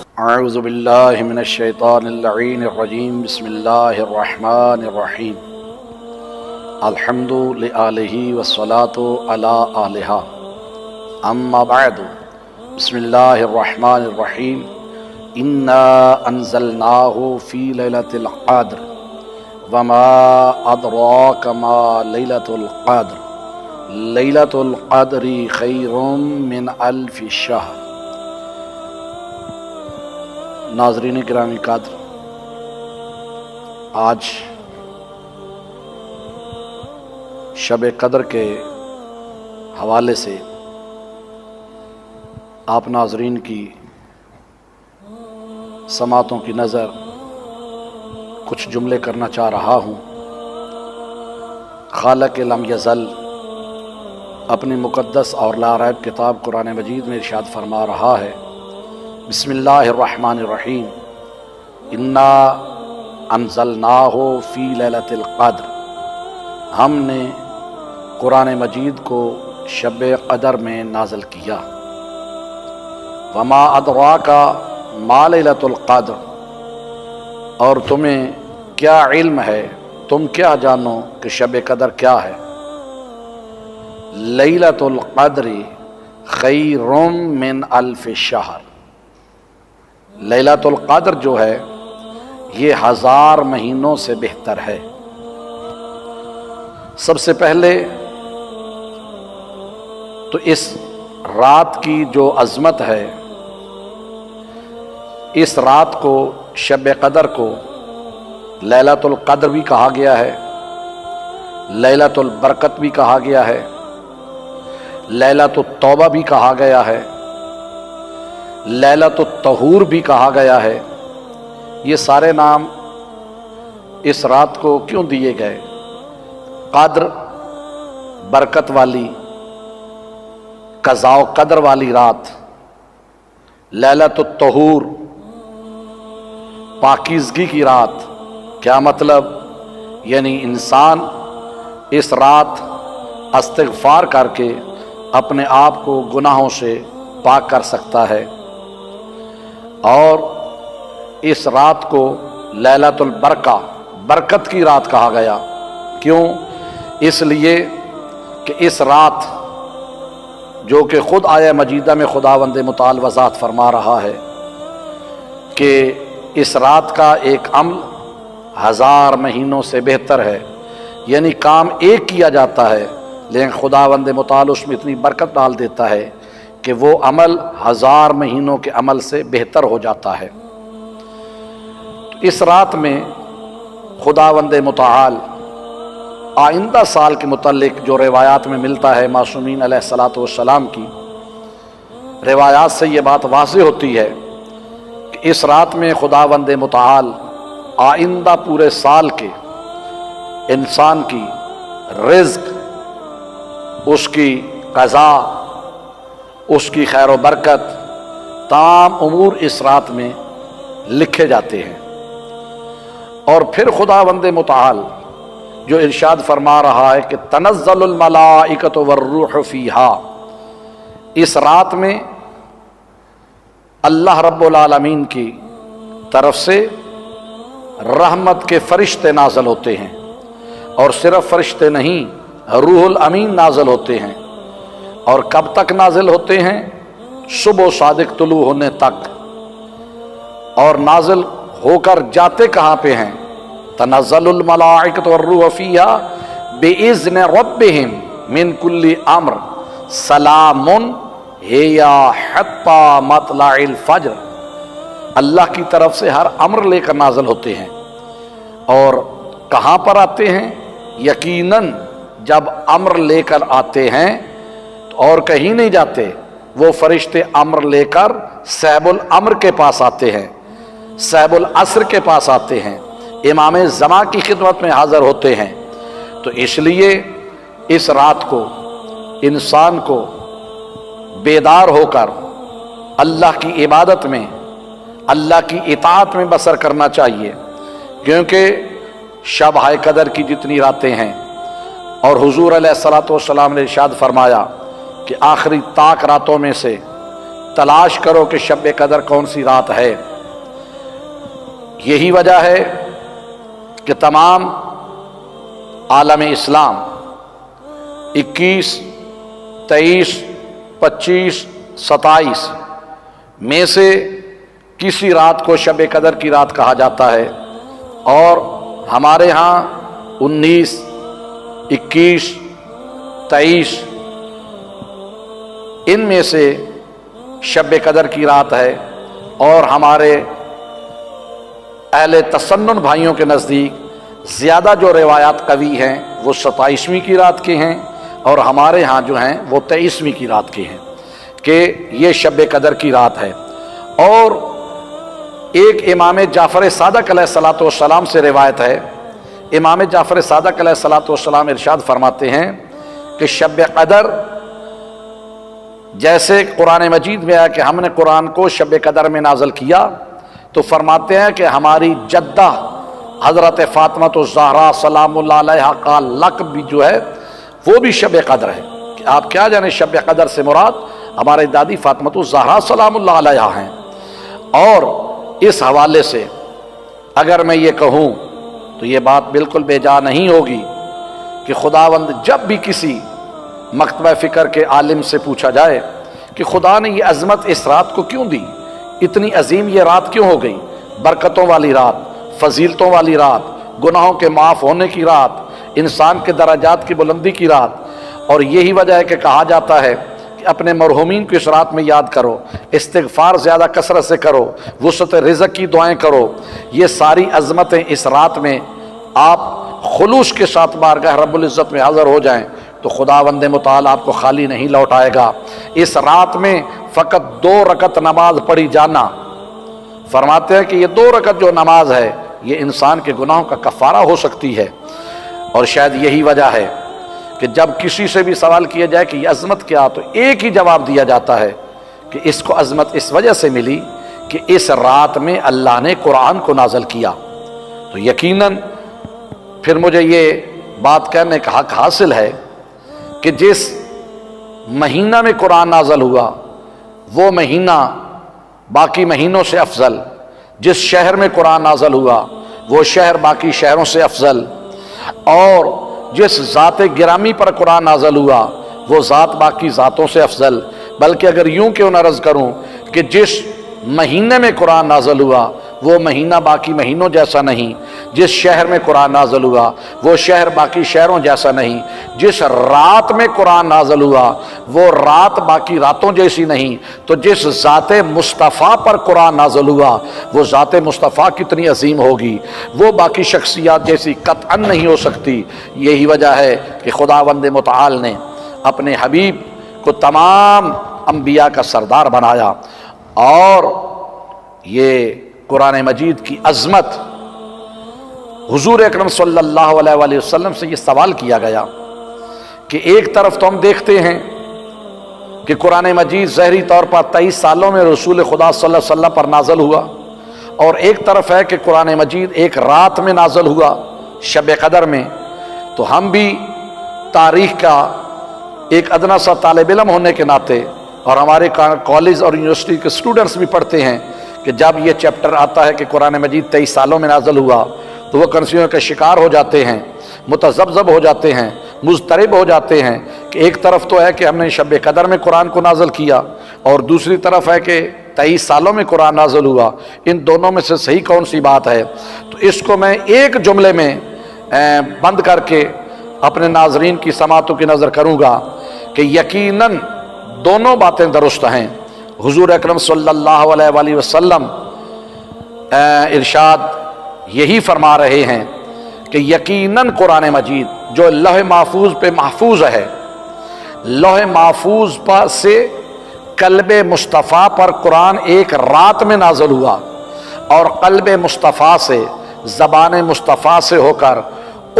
اعوذ باللہ من الشیطان اللعین الرجیم بسم اللہ الرحمن الرحیم الحمد لآلہ والصلاة علی آلہا اما بعد بسم اللہ الرحمن الرحیم انا انزلناہ فی لیلۃ القدر وما ادراک ما لیلۃ القدر لیلۃ القدر خیر من الف شہر۔ ناظرین گرامی قدر، آج شب قدر کے حوالے سے آپ ناظرین کی سماعتوں کی نظر کچھ جملے کرنا چاہ رہا ہوں۔ خالق لم یزل اپنی مقدس اور لا ریب کتاب قرآن مجید میں ارشاد فرما رہا ہے، بسم اللہ الرحمن الرحیم انا انزلناہ فی لیلۃ القدر، ہم نے قرآن مجید کو شب قدر میں نازل کیا۔ وما ادراک ما لیلۃ القدر، اور تمہیں کیا علم ہے، تم کیا جانو کہ شب قدر کیا ہے؟ لیلۃ القدر خیر من الف شہر، لیلۃ القدر جو ہے یہ 1000 مہینوں سے بہتر ہے۔ سب سے پہلے تو اس رات کی جو عظمت ہے، اس رات کو شب قدر کو لیلۃ القدر بھی کہا گیا ہے، لیلۃ البرکت بھی کہا گیا ہے، لیلۃ التوبہ بھی کہا گیا ہے، لیلۃ الطہور بھی کہا گیا ہے۔ یہ سارے نام اس رات کو کیوں دیے گئے؟ قدر، برکت والی، قضاء و قدر والی رات، لیلۃ الطہور، پاکیزگی کی رات۔ کیا مطلب؟ یعنی انسان اس رات استغفار کر کے اپنے آپ کو گناہوں سے پاک کر سکتا ہے، اور اس رات کو لیلۃ البرکہ، برکت کی رات کہا گیا۔ کیوں؟ اس لیے کہ اس رات جو کہ خود آیہ مجیدہ میں خداوند متعال وضاحت فرما رہا ہے کہ اس رات کا ایک عمل 1000 مہینوں سے بہتر ہے، یعنی کام ایک کیا جاتا ہے لیکن خداوند متعال اس میں اتنی برکت ڈال دیتا ہے کہ وہ عمل 1000 مہینوں کے عمل سے بہتر ہو جاتا ہے۔ اس رات میں خداوند متعال آئندہ سال کے متعلق جو روایات میں ملتا ہے معصومین علیہ الصلاۃ والسلام کی روایات سے یہ بات واضح ہوتی ہے کہ اس رات میں خداوند متعال آئندہ پورے سال کے انسان کی رزق، اس کی قضا، اس کی خیر و برکت، تمام امور اس رات میں لکھے جاتے ہیں۔ اور پھر خداوند متعال جو ارشاد فرما رہا ہے کہ تنزل الملائکۃ والروح فیہا، اس رات میں اللہ رب العالمین کی طرف سے رحمت کے فرشتے نازل ہوتے ہیں، اور صرف فرشتے نہیں، روح الامین نازل ہوتے ہیں۔ اور کب تک نازل ہوتے ہیں؟ صبح و صادق طلوع ہونے تک۔ اور نازل ہو کر جاتے کہاں پہ ہیں؟ تنزل الملائکۃ والروح فیہا بإذن ربہم من کل امر سلام ہی حتی مطلع الفجر، اللہ کی طرف سے ہر امر لے کر نازل ہوتے ہیں۔ اور کہاں پر آتے ہیں؟ یقیناً جب امر لے کر آتے ہیں تو اور کہیں نہیں جاتے، وہ فرشتے امر لے کر صاحب الامر کے پاس آتے ہیں، صاحب العصر کے پاس آتے ہیں، امام زمان کی خدمت میں حاضر ہوتے ہیں۔ تو اس لیے اس رات کو انسان کو بیدار ہو کر اللہ کی عبادت میں، اللہ کی اطاعت میں بسر کرنا چاہیے، کیونکہ شب قدر کی جتنی راتیں ہیں، اور حضور علیہ الصلوۃ والسلام نے ارشاد فرمایا کہ آخری طاق راتوں میں سے تلاش کرو کہ شب قدر کون سی رات ہے۔ یہی وجہ ہے کہ تمام عالم اسلام 21، 23، 25، 27 میں سے کسی رات کو شب قدر کی رات کہا جاتا ہے، اور ہمارے ہاں 19، 21، 23 ان میں سے شب قدر کی رات ہے، اور ہمارے اہل تسنن بھائیوں کے نزدیک زیادہ جو روایات قوی ہیں وہ 27ویں کی رات کے ہیں، اور ہمارے ہاں جو ہیں وہ 23ویں کی رات کے ہیں کہ یہ شب قدر کی رات ہے۔ اور ایک امام جعفر صادق علیہ الصلوۃ والسلام سے روایت ہے، امام جعفر صادق علیہ الصلوۃ والسلام ارشاد فرماتے ہیں کہ شب قدر جیسے قرآن مجید میں ہے کہ ہم نے قرآن کو شب قدر میں نازل کیا، تو فرماتے ہیں کہ ہماری جدہ حضرت فاطمہ الزہرا سلام اللہ علیہا کا لقب بھی جو ہے وہ بھی شب قدر ہے۔ کہ آپ کیا جانیں شب قدر سے مراد ہماری دادی فاطمہ الزہرا سلام اللہ علیہا ہیں۔ اور اس حوالے سے اگر میں یہ کہوں تو یہ بات بالکل بے جا نہیں ہوگی کہ خداوند جب بھی کسی مکتبہ فکر کے عالم سے پوچھا جائے کہ خدا نے یہ عظمت اس رات کو کیوں دی، اتنی عظیم یہ رات کیوں ہو گئی، برکتوں والی رات، فضیلتوں والی رات، گناہوں کے معاف ہونے کی رات، انسان کے درجات کی بلندی کی رات، اور یہی وجہ ہے کہ کہا جاتا ہے کہ اپنے مرحومین کو اس رات میں یاد کرو، استغفار زیادہ کثرت سے کرو، وسعت رزق کی دعائیں کرو۔ یہ ساری عظمتیں اس رات میں آپ خلوص کے ساتھ بارگاہ رب العزت میں حاضر ہو جائیں تو خداوند متعال آپ کو خالی نہیں لوٹائے گا۔ اس رات میں فقط 2 رکعت نماز پڑھی جانا، فرماتے ہیں کہ یہ 2 رکعت جو نماز ہے یہ انسان کے گناہوں کا کفارہ ہو سکتی ہے۔ اور شاید یہی وجہ ہے کہ جب کسی سے بھی سوال کیا جائے کہ یہ عظمت کیا، تو ایک ہی جواب دیا جاتا ہے کہ اس کو عظمت اس وجہ سے ملی کہ اس رات میں اللہ نے قرآن کو نازل کیا۔ تو یقیناً پھر مجھے یہ بات کہنے کا حق حاصل ہے کہ جس مہینہ میں قرآن نازل ہوا وہ مہینہ باقی مہینوں سے افضل، جس شہر میں قرآن نازل ہوا وہ شہر باقی شہروں سے افضل، اور جس ذات گرامی پر قرآن نازل ہوا وہ ذات باقی ذاتوں سے افضل۔ بلکہ اگر یوں کیوں نہ عرض کروں کہ جس مہینے میں قرآن نازل ہوا وہ مہینہ باقی مہینوں جیسا نہیں، جس شہر میں قرآن نازل ہوا وہ شہر باقی شہروں جیسا نہیں، جس رات میں قرآن نازل ہوا وہ رات باقی راتوں جیسی نہیں، تو جس ذات مصطفیٰ پر قرآن نازل ہوا وہ ذات مصطفیٰ کتنی عظیم ہوگی، وہ باقی شخصیات جیسی قطعاً نہیں ہو سکتی۔ یہی وجہ ہے کہ خداوند متعال نے اپنے حبیب کو تمام انبیاء کا سردار بنایا، اور یہ قرآن مجید کی عظمت حضور اکرم صلی اللہ علیہ وآلہ وسلم سے یہ سوال کیا گیا کہ ایک طرف تو ہم دیکھتے ہیں کہ قرآن مجید ظاہری طور پر 23 سالوں میں رسول خدا صلی اللہ علیہ وسلم پر نازل ہوا، اور ایک طرف ہے کہ قرآن مجید ایک رات میں نازل ہوا شب قدر میں۔ تو ہم بھی تاریخ کا ایک ادنا سا طالب علم ہونے کے ناطے، اور ہمارے کالج اور یونیورسٹی کے اسٹوڈنٹس بھی پڑھتے ہیں کہ جب یہ چیپٹر آتا ہے کہ قرآن مجید 23 سالوں میں نازل ہوا تو وہ کنفیوژن کا شکار ہو جاتے ہیں، متذبذب ہو جاتے ہیں، مضطرب ہو جاتے ہیں کہ ایک طرف تو ہے کہ ہم نے شب قدر میں قرآن کو نازل کیا، اور دوسری طرف ہے کہ 23 سالوں میں قرآن نازل ہوا، ان دونوں میں سے صحیح کون سی بات ہے؟ تو اس کو میں ایک جملے میں بند کر کے اپنے ناظرین کی سماعتوں کی نظر کروں گا کہ یقیناً دونوں باتیں درست ہیں۔ حضور اکرم صلی اللہ علیہ وآلہ وسلم ارشاد یہی فرما رہے ہیں کہ یقیناً قرآن مجید جو لوح محفوظ پہ محفوظ ہے، لوح محفوظ پر سے قلب مصطفیٰ پر قرآن ایک رات میں نازل ہوا، اور قلب مصطفیٰ سے زبان مصطفیٰ سے ہو کر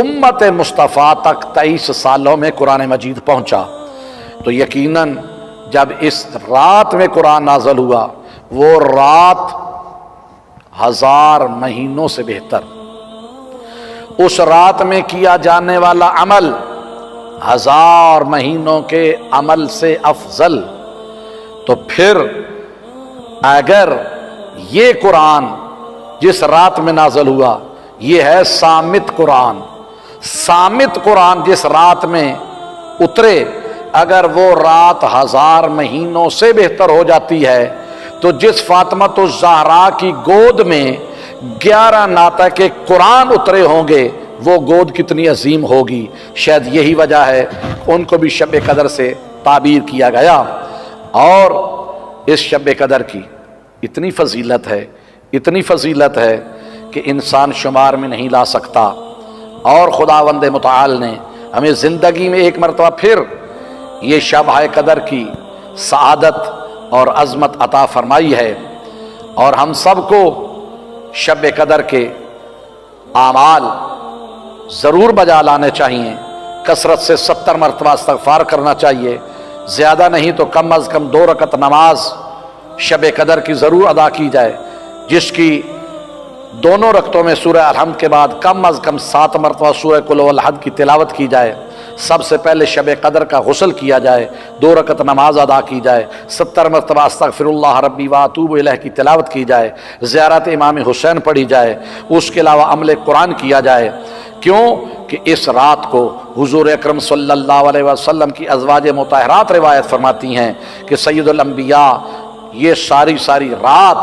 امت مصطفیٰ تک 23 سالوں میں قرآن مجید پہنچا۔ تو یقیناً جب اس رات میں قرآن نازل ہوا وہ رات 1000 مہینوں سے بہتر، اس رات میں کیا جانے والا عمل 1000 مہینوں کے عمل سے افضل، تو پھر اگر یہ قرآن جس رات میں نازل ہوا یہ ہے صامت قرآن، صامت قرآن جس رات میں اترے، اگر وہ رات 1000 مہینوں سے بہتر ہو جاتی ہے تو جس فاطمۃ الزہرا کی گود میں 11 ناطق قرآن اترے ہوں گے وہ گود کتنی عظیم ہوگی۔ شاید یہی وجہ ہے ان کو بھی شب قدر سے تعبیر کیا گیا۔ اور اس شب قدر کی اتنی فضیلت ہے، اتنی فضیلت ہے کہ انسان شمار میں نہیں لا سکتا۔ اور خداوند متعال نے ہمیں زندگی میں ایک مرتبہ پھر یہ شب قدر کی سعادت اور عظمت عطا فرمائی ہے، اور ہم سب کو شب قدر کے اعمال ضرور بجا لانے چاہیے۔ کثرت سے 70 مرتبہ استغفار کرنا چاہیے، زیادہ نہیں تو کم از کم 2 رکعت نماز شب قدر کی ضرور ادا کی جائے، جس کی دونوں رکعتوں میں سورہ الحمد کے بعد کم از کم 7 مرتبہ سورہ قل هو احد کی تلاوت کی جائے۔ سب سے پہلے شب قدر کا غسل کیا جائے، 2 رکعت نماز ادا کی جائے، 70 مرتبہ استغفر اللہ ربی واتوب الیہ کی تلاوت کی جائے، زیارت امام حسین پڑھی جائے، اس کے علاوہ عمل قرآن کیا جائے۔ کیوں کہ اس رات کو حضور اکرم صلی اللہ علیہ وسلم کی ازواج مطہرات روایت فرماتی ہیں کہ سید الانبیاء یہ ساری رات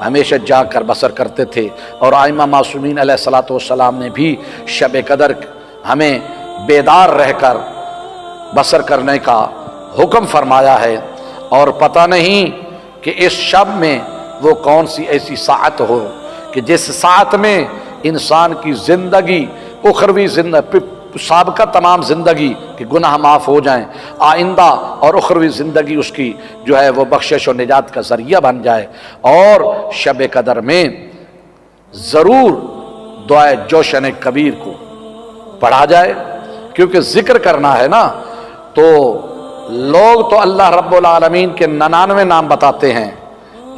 ہمیشہ جاگ کر بسر کرتے تھے، اور ائمہ معصومین علیہ الصلوۃ والسلام نے بھی شب قدر ہمیں بیدار رہ کر بسر کرنے کا حکم فرمایا ہے۔ اور پتہ نہیں کہ اس شب میں وہ کون سی ایسی ساعت ہو کہ جس ساعت میں انسان کی زندگی، اخروی زندگی، سابقہ تمام زندگی کے گناہ معاف ہو جائیں، آئندہ اور اخروی زندگی اس کی جو ہے وہ بخشش و نجات کا ذریعہ بن جائے۔ اور شب قدر میں ضرور دعائے جوشن کبیر کو پڑھا جائے، کیونکہ ذکر کرنا ہے نا، تو لوگ تو اللہ رب العالمین کے 99 نام بتاتے ہیں،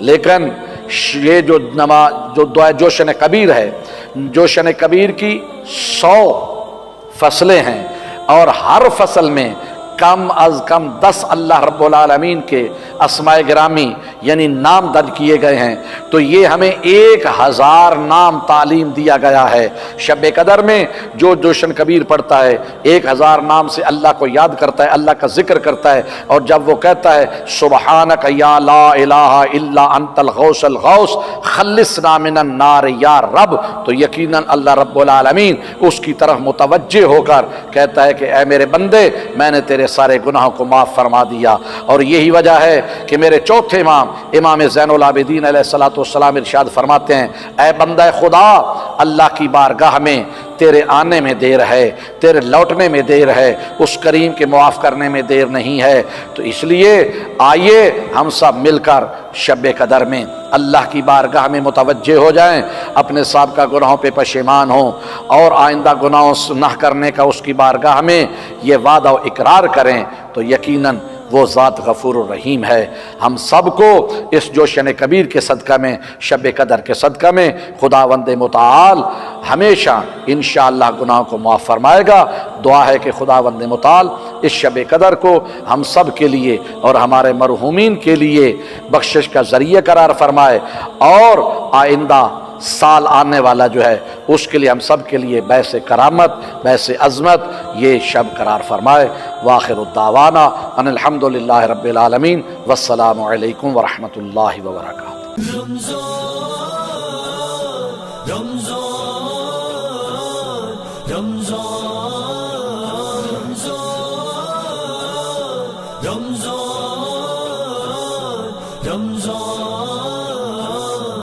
لیکن یہ جو دعائے جوشن کبیر ہے، جوشن کبیر کی 100 فصلیں ہیں، اور ہر فصل میں کم از کم 10 اللہ رب العالمین کے اسماء گرامی یعنی نام درج کیے گئے ہیں، تو یہ ہمیں 1000 نام تعلیم دیا گیا ہے۔ شب قدر میں جو جوشن کبیر پڑھتا ہے 1000 نام سے اللہ کو یاد کرتا ہے، اللہ کا ذکر کرتا ہے، اور جب وہ کہتا ہے سبحانک یا لا الہ الا انت الغوث الغوث خلصنا من النار یا رب، تو یقیناً اللہ رب العالمین اس کی طرف متوجہ ہو کر کہتا ہے کہ اے میرے بندے، میں نے تیرے سارے گناہوں کو معاف فرما دیا۔ اور یہی وجہ ہے کہ میرے چوتھے امام زین العابدین علیہ الصلوۃ والسلام ارشاد فرماتے ہیں، اے بندہ خدا، اللہ کی بارگاہ میں تیرے آنے میں دیر ہے، تیرے لوٹنے میں دیر ہے، اس کریم کے معاف کرنے میں دیر نہیں ہے۔ تو اس لیے آئیے ہم سب مل کر شب قدر میں اللہ کی بارگاہ میں متوجہ ہو جائیں، اپنے سابقہ گناہوں پہ پشیمان ہوں، اور آئندہ گناہوں نہ کرنے کا اس کی بارگاہ میں یہ وعدہ و اقرار کریں، تو یقیناً وہ ذات غفور الرحیم ہے۔ ہم سب کو اس جوشن کبیر کے صدقہ میں، شب قدر کے صدقہ میں خداوند متعال ہمیشہ انشاءاللہ گناہوں کو معاف فرمائے گا۔ دعا ہے کہ خداوند متعال اس شب قدر کو ہم سب کے لیے اور ہمارے مرحومین کے لیے بخشش کا ذریعہ قرار فرمائے، اور آئندہ سال آنے والا جو ہے اس کے لیے ہم سب کے لیے باعث کرامت، باعث عظمت یہ شب قرار فرمائے۔ وآخر الدعوانا ان الحمدللہ رب العالمین، والسلام علیکم ورحمۃ اللہ وبرکاتہ۔ رمضان